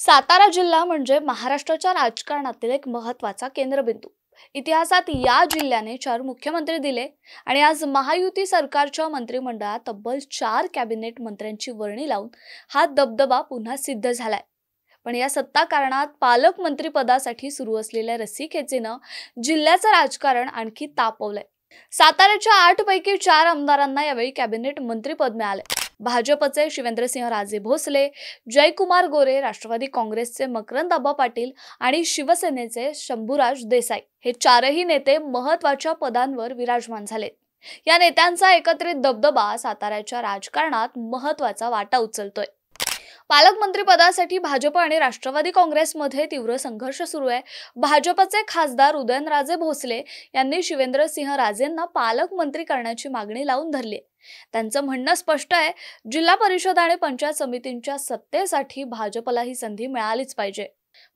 सातारा जिल्हा म्हणजे महाराष्ट्राच्या राजकारणातील एक महत्त्वाचा केंद्रबिंदू। इतिहासात या जिल्ह्याने 4 मुख्यमंत्री दिले आणि आज महायुती सरकारच्या मंत्रिमंडळात तब्बल 4 कॅबिनेट मंत्र्यांची वर्णी लावून हा दबदबा पुन्हा सिद्ध झालाय। पण या सत्ता कारणात पालकमंत्री पदासाठी सुरू असलेल्या रस्सीखेचीनं जिल्ह्याचं राजकारण आणखी तापवलंय। साताऱ्याच्या 8 पैकी 4 आमदारांना यावेळी कॅबिनेट मंत्रीपद मिळाले। भाजपचे शिवेंद्रसिंहराजे भोसले, जयकुमार गोरे, राष्ट्रवादी काँग्रेसचे मकरंद पाटील आणि शिवसेनेचे शंभूराज देसाई हे 4ही नेते महत्त्वाच्या पदांवर विराजमान झाले। या नेत्यांचा एकत्रित दबदबा साताऱ्याच्या राजकारणात महत्त्वाचा वाटा उचलतोय। पालकमंत्री पदासाठी भाजप आणि राष्ट्रवादी काँग्रेसमध्ये तीव्र संघर्ष सुरू आहे। भाजपचे खासदार उदयनराजे भोसले यांनी शिवेंद्रसिंहराजेंना पालकमंत्री करण्याची मागणी लावून धरली आहे। त्यांचं म्हणणं स्पष्ट आहे, जिल्हा परिषद आणि पंचायत समितींच्या सत्तेसाठी भाजपला ही संधी मिळालीच पाहिजे।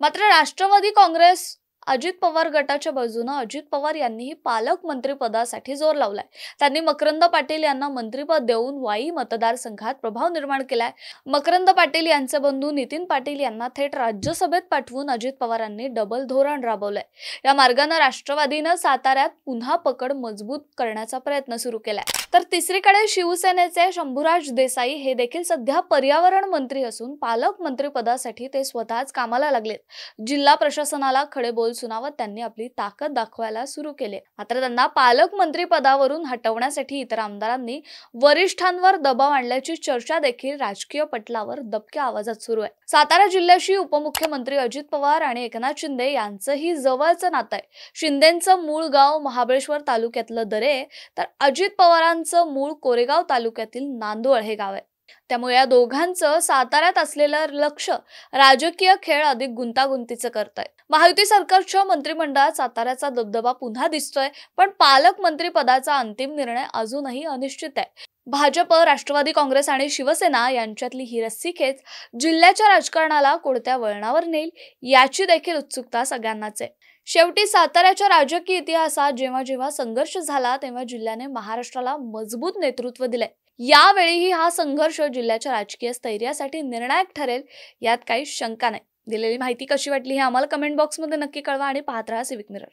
मात्र राष्ट्रवादी काँग्रेस अजित पवार गटाच्या बाजूने अजित पवार यांनीही पालकमंत्री पदासाठी जोर लावलाय। त्यांनी मकरंद पाटील यांना मंत्रिपद देऊन वाई मतदारसंघात प्रभाव निर्माण केलाय। मकरंद पाटील यांचे बंधू नितीन पाटील यांना थेट राज्यसभेत पाठवून अजित पवारांनी डबल धोरण राबवलंय। या मार्गाने राष्ट्रवादीने साताऱ्यात पुन्हा पकड मजबूत करण्याचा प्रयत्न सुरू केलाय। तर तिसरीकडे शिवसेनेचे शंभूराज देसाई हे देखील सध्या पर्यावरण मंत्री असून पालकमंत्री पदासाठी ते स्वतःच कामाला लागलेत। जिल्हा प्रशासनाला खडे बोल सुनावत त्यांनी आपली ताकद दाखवायला सुरू केले। मात्र त्यांना पालकमंत्री पदावरून हटवण्यासाठी इतर आमदारांनी वरिष्ठांवर दबाव आणल्याची चर्चा देखील राजकीय पटलावर दबक्या आवाजात सुरू आहे। सातारा जिल्ह्याशी उपमुख्यमंत्री अजित पवार आणि एकनाथ शिंदे यांचंही जवळचं नातं आहे। शिंदेंचं मूळ गाव महाबळेश्वर तालुक्यातलं दरे तर अजित पवारांचं मूळ कोरेगाव तालुक्यातील नांदोळ हे गाव आहे। त्यामुळे या दोघांचं साताऱ्यात असलेलं लक्ष राजकीय खेळ अधिक गुंतागुंतीचं करतंय। महायुती सरकारच्या मंत्रिमंडळात साताऱ्याचा दबदबा पुन्हा दिसतोय, पण पालकमंत्री पदाचा अंतिम निर्णय अजूनही अनिश्चित आहे। भाजप, राष्ट्रवादी काँग्रेस आणि शिवसेना यांच्यातली ही रस्सीखेच जिल्ह्याच्या राजकारणाला कोणत्या वळणावर नेईल याची देखील उत्सुकता सगळ्यांनाच आहे। शेवटी साताऱ्याच्या राजकीय इतिहासात जेव्हा जेव्हा संघर्ष झाला तेव्हा जिल्ह्याने महाराष्ट्राला मजबूत नेतृत्व दिलंय। यावेळीही हा संघर्ष जिल्ह्याच्या राजकीय स्थैर्यासाठी निर्णायक ठरेल यात काही शंका नाही। दिलेली माहिती कशी वाटली हे आम्हाला कमेंट बॉक्समध्ये नक्की कळवा आणि पाहत राहा सिविक मिरर।